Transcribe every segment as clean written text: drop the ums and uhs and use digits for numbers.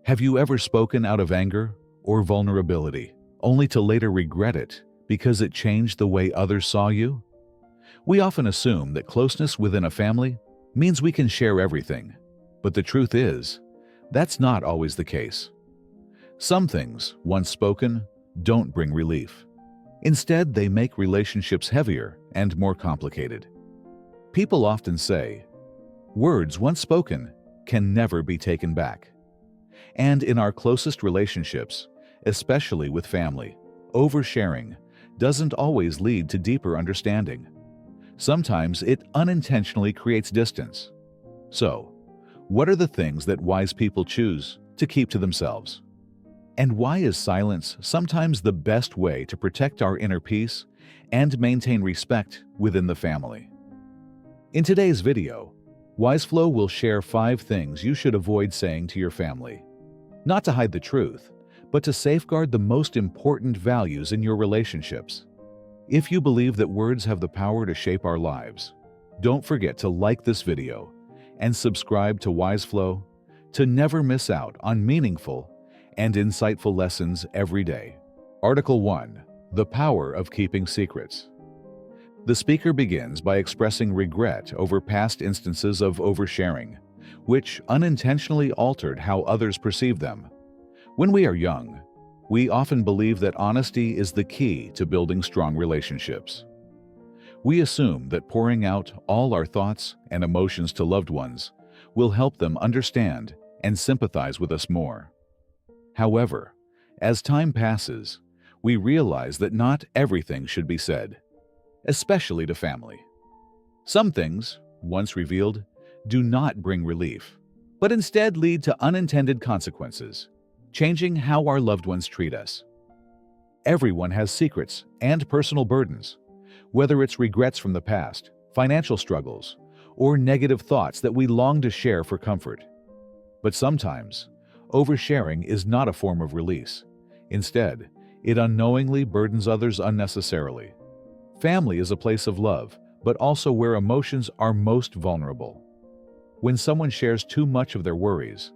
Have you ever spoken out of anger or vulnerability, only to later regret it because it changed the way others saw you? We often assume that closeness within a family means we can share everything, but the truth is, that's not always the case. Some things, once spoken, don't bring relief. Instead, they make relationships heavier and more complicated. People often say, words once spoken can never be taken back. And in our closest relationships, especially with family, oversharing doesn't always lead to deeper understanding. Sometimes it unintentionally creates distance. So, what are the things that wise people choose to keep to themselves? And why is silence sometimes the best way to protect our inner peace and maintain respect within the family? In today's video, WiseFlow will share 5 things you should avoid saying to your family. Not to hide the truth, but to safeguard the most important values in your relationships. If you believe that words have the power to shape our lives, don't forget to like this video and subscribe to WiseFlow to never miss out on meaningful and insightful lessons every day. Article 1. The Power of Keeping Secrets. The speaker begins by expressing regret over past instances of oversharing, which unintentionally altered how others perceive them. When we are young, we often believe that honesty is the key to building strong relationships. We assume that pouring out all our thoughts and emotions to loved ones will help them understand and sympathize with us more. However, as time passes, we realize that not everything should be said, especially to family. Some things, once revealed, do not bring relief, but instead lead to unintended consequences, changing how our loved ones treat us. Everyone has secrets and personal burdens, whether it's regrets from the past, financial struggles, or negative thoughts that we long to share for comfort. But sometimes, oversharing is not a form of release. Instead, it unknowingly burdens others unnecessarily. Family is a place of love, but also where emotions are most vulnerable. When someone shares too much of their worries,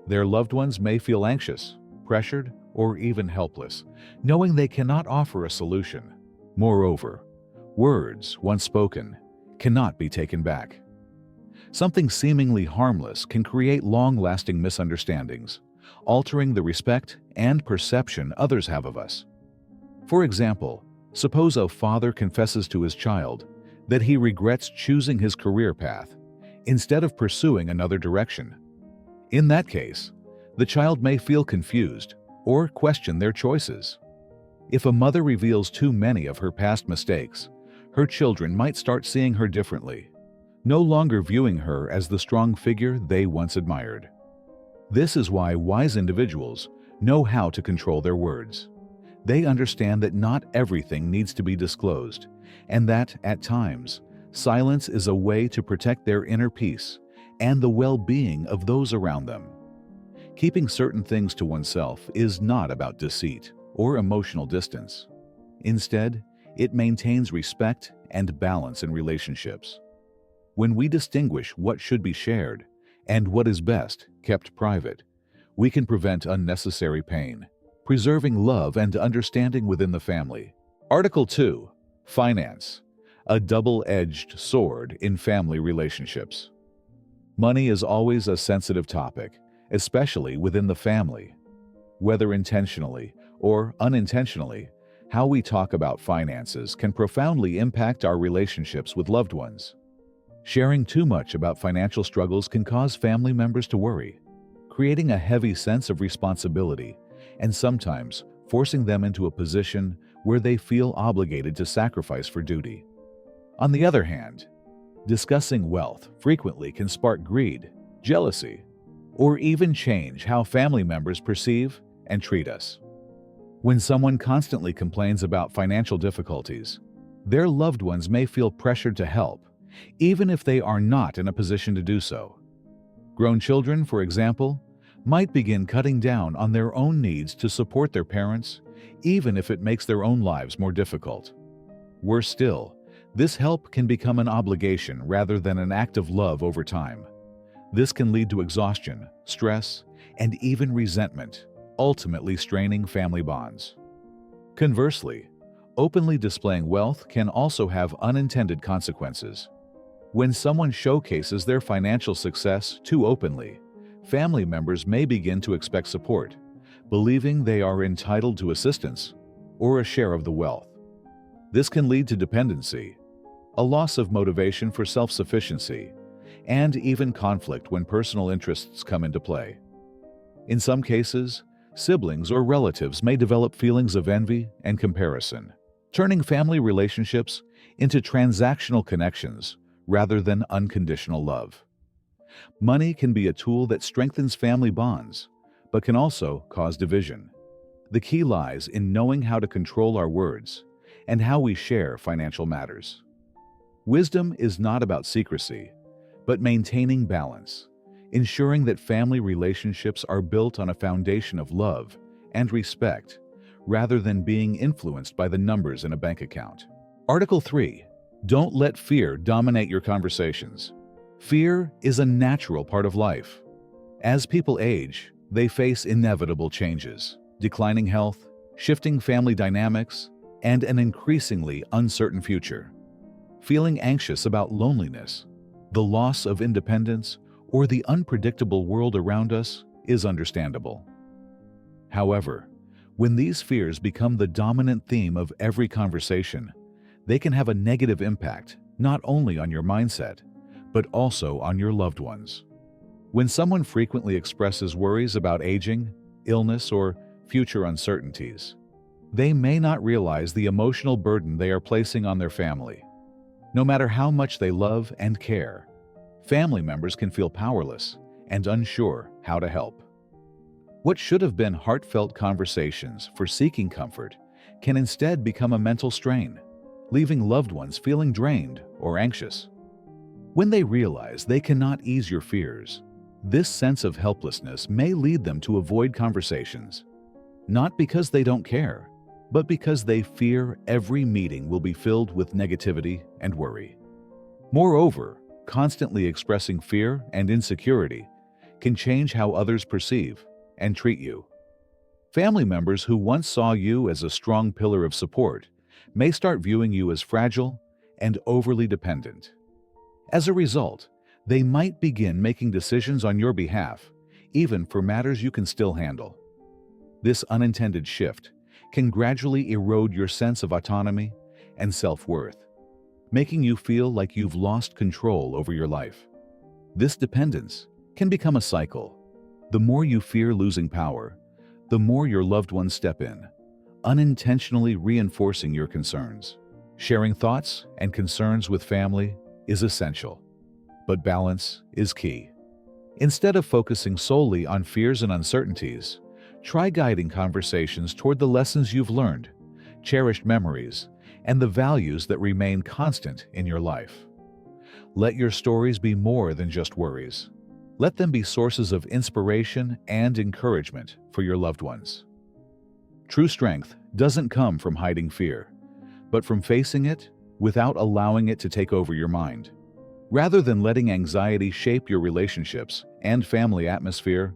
their loved ones may feel anxious, pressured, or even helpless, knowing they cannot offer a solution. Moreover, words, once spoken, cannot be taken back. Something seemingly harmless can create long-lasting misunderstandings, altering the respect and perception others have of us. For example, suppose a father confesses to his child that he regrets choosing his career path instead of pursuing another direction. In that case, the child may feel confused or question their choices. If a mother reveals too many of her past mistakes, her children might start seeing her differently, no longer viewing her as the strong figure they once admired. This is why wise individuals know how to control their words. They understand that not everything needs to be disclosed, and that, at times, silence is a way to protect their inner peace and the well-being of those around them. Keeping certain things to oneself is not about deceit or emotional distance. Instead, it maintains respect and balance in relationships. When we distinguish what should be shared and what is best kept private, we can prevent unnecessary pain, preserving love and understanding within the family. Article 2. Finance. A double-edged sword in family relationships. Money is always a sensitive topic, especially within the family. Whether intentionally or unintentionally, how we talk about finances can profoundly impact our relationships with loved ones. Sharing too much about financial struggles can cause family members to worry, creating a heavy sense of responsibility and sometimes forcing them into a position where they feel obligated to sacrifice for duty. On the other hand, discussing wealth frequently can spark greed, jealousy, or even change how family members perceive and treat us. When someone constantly complains about financial difficulties, their loved ones may feel pressured to help, even if they are not in a position to do so. Grown children, for example, might begin cutting down on their own needs to support their parents, even if it makes their own lives more difficult. Worse still, this help can become an obligation rather than an act of love over time. This can lead to exhaustion, stress, and even resentment, ultimately straining family bonds. Conversely, openly displaying wealth can also have unintended consequences. When someone showcases their financial success too openly, family members may begin to expect support, believing they are entitled to assistance or a share of the wealth. This can lead to dependency, a loss of motivation for self-sufficiency, and even conflict when personal interests come into play. In some cases, siblings or relatives may develop feelings of envy and comparison, turning family relationships into transactional connections rather than unconditional love. Money can be a tool that strengthens family bonds, but can also cause division. The key lies in knowing how to control our words and how we share financial matters. Wisdom is not about secrecy, but maintaining balance, ensuring that family relationships are built on a foundation of love and respect, rather than being influenced by the numbers in a bank account. Article 3. Don't let fear dominate your conversations. Fear is a natural part of life. As people age, they face inevitable changes, declining health, shifting family dynamics, and an increasingly uncertain future. Feeling anxious about loneliness, the loss of independence, or the unpredictable world around us is understandable. However, when these fears become the dominant theme of every conversation, they can have a negative impact not only on your mindset, but also on your loved ones. When someone frequently expresses worries about aging, illness, or future uncertainties, they may not realize the emotional burden they are placing on their family. No matter how much they love and care, family members can feel powerless and unsure how to help. What should have been heartfelt conversations for seeking comfort can instead become a mental strain, leaving loved ones feeling drained or anxious. When they realize they cannot ease your fears, this sense of helplessness may lead them to avoid conversations, not because they don't care, but because they fear every meeting will be filled with negativity and worry. Moreover, constantly expressing fear and insecurity can change how others perceive and treat you. Family members who once saw you as a strong pillar of support may start viewing you as fragile and overly dependent. As a result, they might begin making decisions on your behalf, even for matters you can still handle. This unintended shift can gradually erode your sense of autonomy and self-worth, making you feel like you've lost control over your life. This dependence can become a cycle. The more you fear losing power, the more your loved ones step in, unintentionally reinforcing your concerns. Sharing thoughts and concerns with family is essential, but balance is key. Instead of focusing solely on fears and uncertainties, try guiding conversations toward the lessons you've learned, cherished memories, and the values that remain constant in your life. Let your stories be more than just worries. Let them be sources of inspiration and encouragement for your loved ones. True strength doesn't come from hiding fear, but from facing it without allowing it to take over your mind. Rather than letting anxiety shape your relationships and family atmosphere,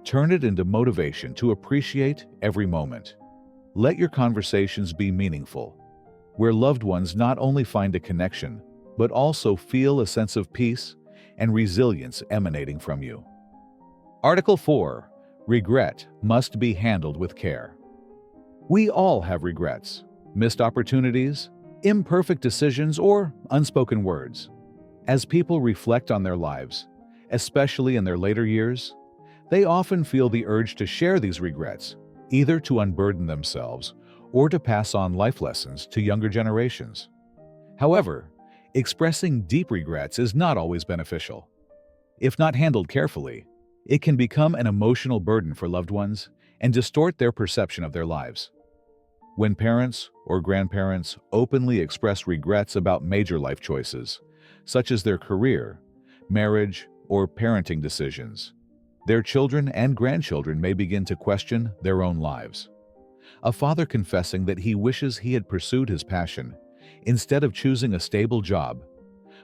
turn it into motivation to appreciate every moment. Let your conversations be meaningful, where loved ones not only find a connection, but also feel a sense of peace and resilience emanating from you. Article 4. Regret must be handled with care. We all have regrets, missed opportunities, imperfect decisions, or unspoken words. As people reflect on their lives, especially in their later years, they often feel the urge to share these regrets, either to unburden themselves or to pass on life lessons to younger generations. However, expressing deep regrets is not always beneficial. If not handled carefully, it can become an emotional burden for loved ones and distort their perception of their lives. When parents or grandparents openly express regrets about major life choices, such as their career, marriage, or parenting decisions, their children and grandchildren may begin to question their own lives. A father confessing that he wishes he had pursued his passion instead of choosing a stable job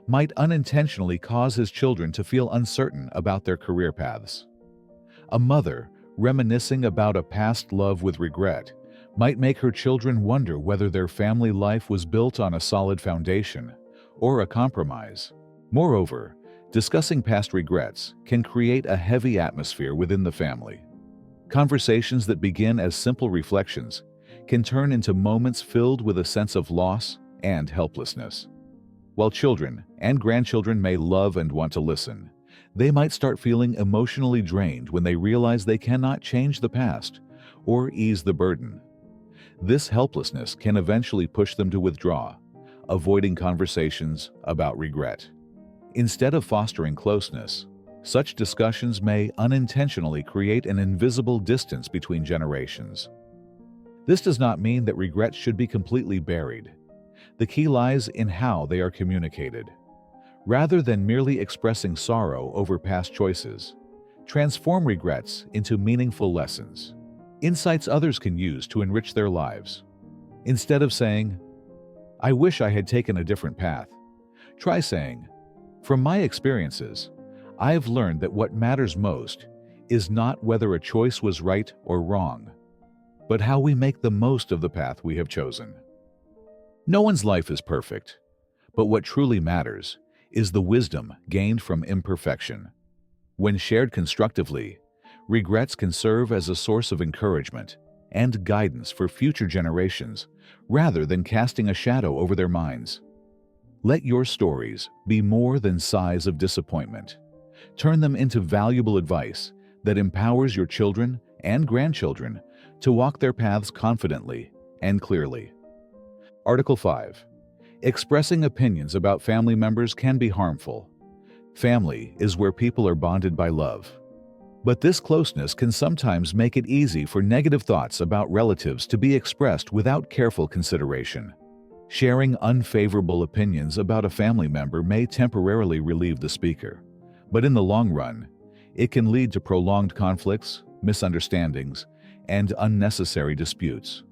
might unintentionally cause his children to feel uncertain about their career paths. A mother reminiscing about a past love with regret might make her children wonder whether their family life was built on a solid foundation or a compromise. Moreover, discussing past regrets can create a heavy atmosphere within the family. Conversations that begin as simple reflections can turn into moments filled with a sense of loss and helplessness. While children and grandchildren may love and want to listen, they might start feeling emotionally drained when they realize they cannot change the past or ease the burden. This helplessness can eventually push them to withdraw, avoiding conversations about regret. Instead of fostering closeness, such discussions may unintentionally create an invisible distance between generations. This does not mean that regrets should be completely buried. The key lies in how they are communicated. Rather than merely expressing sorrow over past choices, transform regrets into meaningful lessons, insights others can use to enrich their lives. Instead of saying, "I wish I had taken a different path," try saying, "From my experiences, I have learned that what matters most is not whether a choice was right or wrong, but how we make the most of the path we have chosen." No one's life is perfect, but what truly matters is the wisdom gained from imperfection. When shared constructively, regrets can serve as a source of encouragement and guidance for future generations rather than casting a shadow over their minds. Let your stories be more than sighs of disappointment. Turn them into valuable advice that empowers your children and grandchildren to walk their paths confidently and clearly. Article 5. Expressing opinions about family members can be harmful. Family is where people are bonded by love. But this closeness can sometimes make it easy for negative thoughts about relatives to be expressed without careful consideration. Sharing unfavorable opinions about a family member may temporarily relieve the speaker, but in the long run, it can lead to prolonged conflicts, misunderstandings, and unnecessary disputes.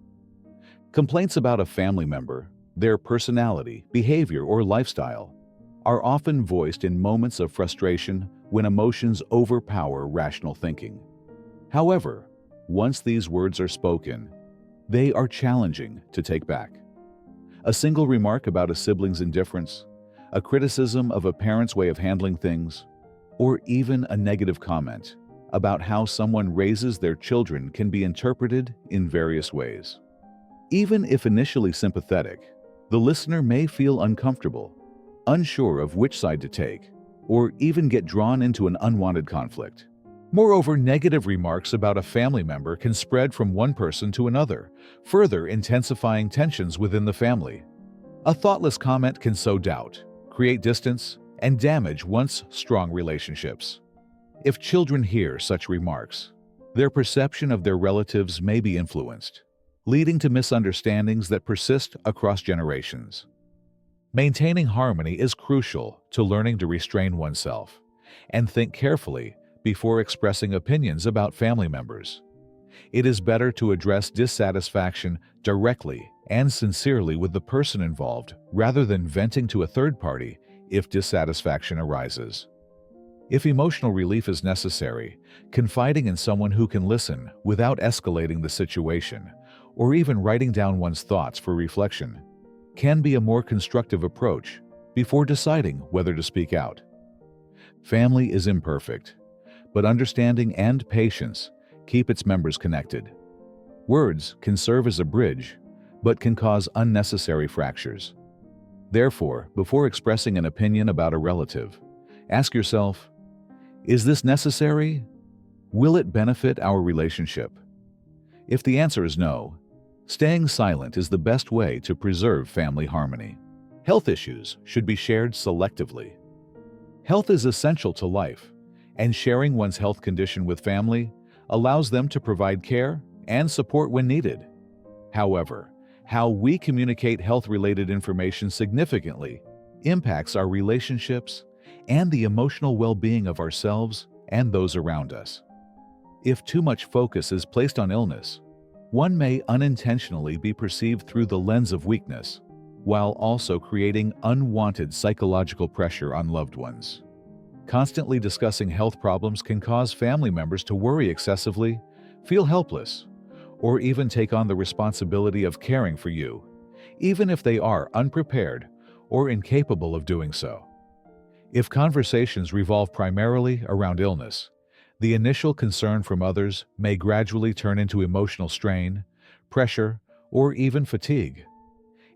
Complaints about a family member, their personality, behavior, or lifestyle are often voiced in moments of frustration when emotions overpower rational thinking. However, once these words are spoken, they are challenging to take back. A single remark about a sibling's indifference, a criticism of a parent's way of handling things, or even a negative comment about how someone raises their children can be interpreted in various ways. Even if initially sympathetic, the listener may feel uncomfortable, unsure of which side to take, or even get drawn into an unwanted conflict. Moreover, negative remarks about a family member can spread from one person to another, further intensifying tensions within the family. A thoughtless comment can sow doubt, create distance, and damage once strong relationships. If children hear such remarks, their perception of their relatives may be influenced, leading to misunderstandings that persist across generations. Maintaining harmony is crucial to learning to restrain oneself and think carefully before expressing opinions about family members. It is better to address dissatisfaction directly and sincerely with the person involved rather than venting to a third party if dissatisfaction arises. If emotional relief is necessary, confiding in someone who can listen without escalating the situation, or even writing down one's thoughts for reflection, can be a more constructive approach before deciding whether to speak out. Family is imperfect, but understanding and patience keep its members connected. Words can serve as a bridge, but can cause unnecessary fractures. Therefore, before expressing an opinion about a relative, ask yourself, is this necessary? Will it benefit our relationship? If the answer is no, staying silent is the best way to preserve family harmony. Health issues should be shared selectively. Health is essential to life, and sharing one's health condition with family allows them to provide care and support when needed. However, how we communicate health-related information significantly impacts our relationships and the emotional well-being of ourselves and those around us. If too much focus is placed on illness, one may unintentionally be perceived through the lens of weakness, while also creating unwanted psychological pressure on loved ones. Constantly discussing health problems can cause family members to worry excessively, feel helpless, or even take on the responsibility of caring for you, even if they are unprepared or incapable of doing so. If conversations revolve primarily around illness, the initial concern from others may gradually turn into emotional strain, pressure, or even fatigue.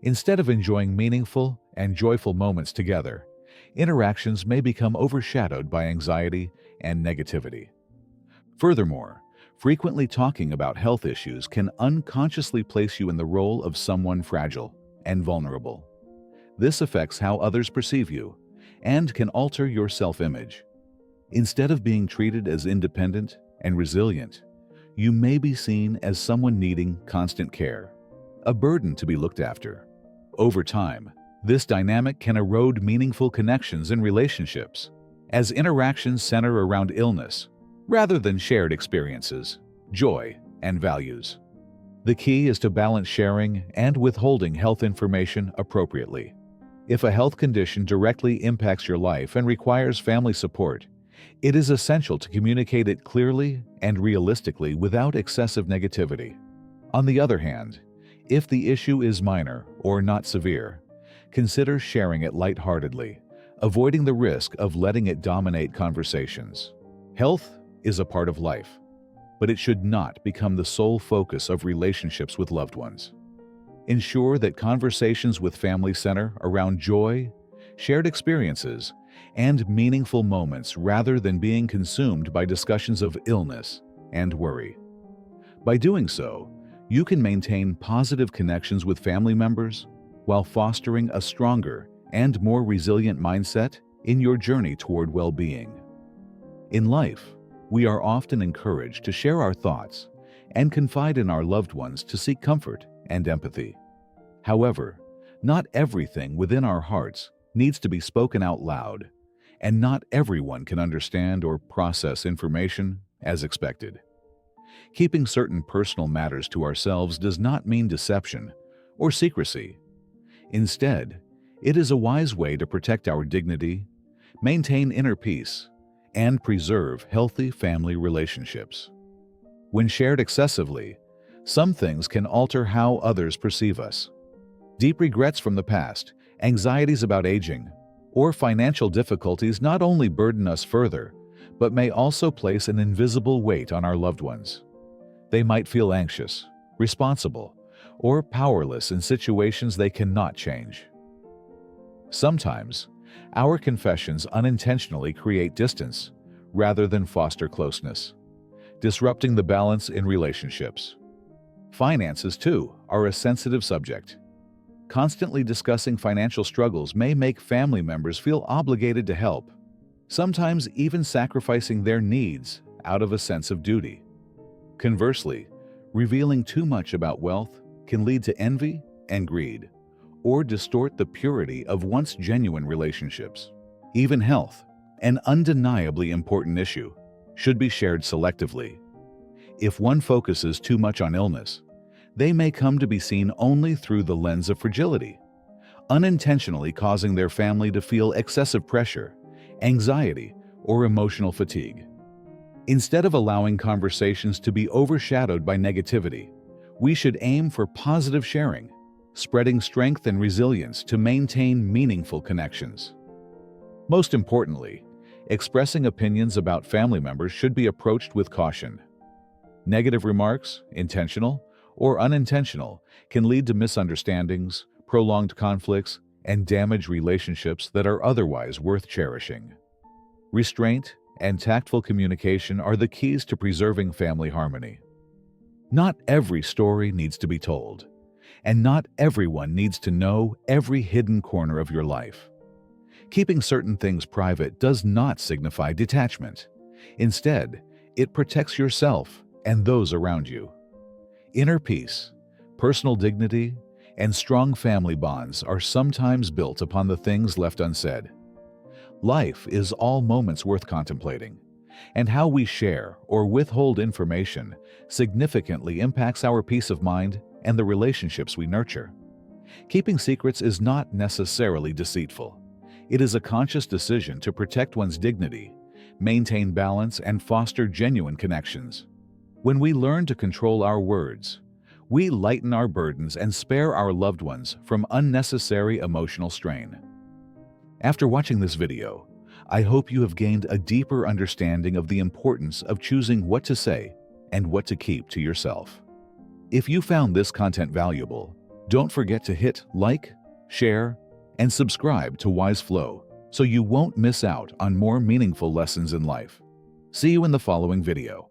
Instead of enjoying meaningful and joyful moments together, interactions may become overshadowed by anxiety and negativity. Furthermore, frequently talking about health issues can unconsciously place you in the role of someone fragile and vulnerable. This affects how others perceive you and can alter your self-image. Instead of being treated as independent and resilient, you may be seen as someone needing constant care, a burden to be looked after. Over time, this dynamic can erode meaningful connections and relationships, as interactions center around illness rather than shared experiences, joy, and values. The key is to balance sharing and withholding health information appropriately. If a health condition directly impacts your life and requires family support, it is essential to communicate it clearly and realistically without excessive negativity. On the other hand, if the issue is minor or not severe, consider sharing it lightheartedly, avoiding the risk of letting it dominate conversations. Health is a part of life, but it should not become the sole focus of relationships with loved ones. Ensure that conversations with family center around joy, shared experiences, and meaningful moments rather than being consumed by discussions of illness and worry. By doing so, you can maintain positive connections with family members while fostering a stronger and more resilient mindset in your journey toward well-being. In life, we are often encouraged to share our thoughts and confide in our loved ones to seek comfort and empathy. However, not everything within our hearts needs to be spoken out loud, and not everyone can understand or process information as expected. Keeping certain personal matters to ourselves does not mean deception or secrecy. Instead, it is a wise way to protect our dignity, maintain inner peace, and preserve healthy family relationships. When shared excessively, some things can alter how others perceive us. Deep regrets from the past, anxieties about aging, or financial difficulties not only burden us further, but may also place an invisible weight on our loved ones. They might feel anxious, responsible, or powerless in situations they cannot change. Sometimes, our confessions unintentionally create distance rather than foster closeness, disrupting the balance in relationships. Finances, too, are a sensitive subject. Constantly discussing financial struggles may make family members feel obligated to help, sometimes even sacrificing their needs out of a sense of duty. Conversely, revealing too much about wealth can lead to envy and greed, or distort the purity of once genuine relationships. Even health, an undeniably important issue, should be shared selectively. If one focuses too much on illness, they may come to be seen only through the lens of fragility, unintentionally causing their family to feel excessive pressure, anxiety, or emotional fatigue. Instead of allowing conversations to be overshadowed by negativity, we should aim for positive sharing, spreading strength and resilience to maintain meaningful connections. Most importantly, expressing opinions about family members should be approached with caution. Negative remarks, intentional or unintentional, can lead to misunderstandings, prolonged conflicts, and damage relationships that are otherwise worth cherishing. Restraint and tactful communication are the keys to preserving family harmony. Not every story needs to be told, and not everyone needs to know every hidden corner of your life. Keeping certain things private does not signify detachment. Instead, it protects yourself and those around you. Inner peace, personal dignity, and strong family bonds are sometimes built upon the things left unsaid. Life is all moments worth contemplating, and how we share or withhold information significantly impacts our peace of mind and the relationships we nurture. Keeping secrets is not necessarily deceitful. It is a conscious decision to protect one's dignity, maintain balance, and foster genuine connections. When we learn to control our words, we lighten our burdens and spare our loved ones from unnecessary emotional strain. After watching this video, I hope you have gained a deeper understanding of the importance of choosing what to say and what to keep to yourself. If you found this content valuable, don't forget to hit like, share, and subscribe to Wise Flow so you won't miss out on more meaningful lessons in life. See you in the following video.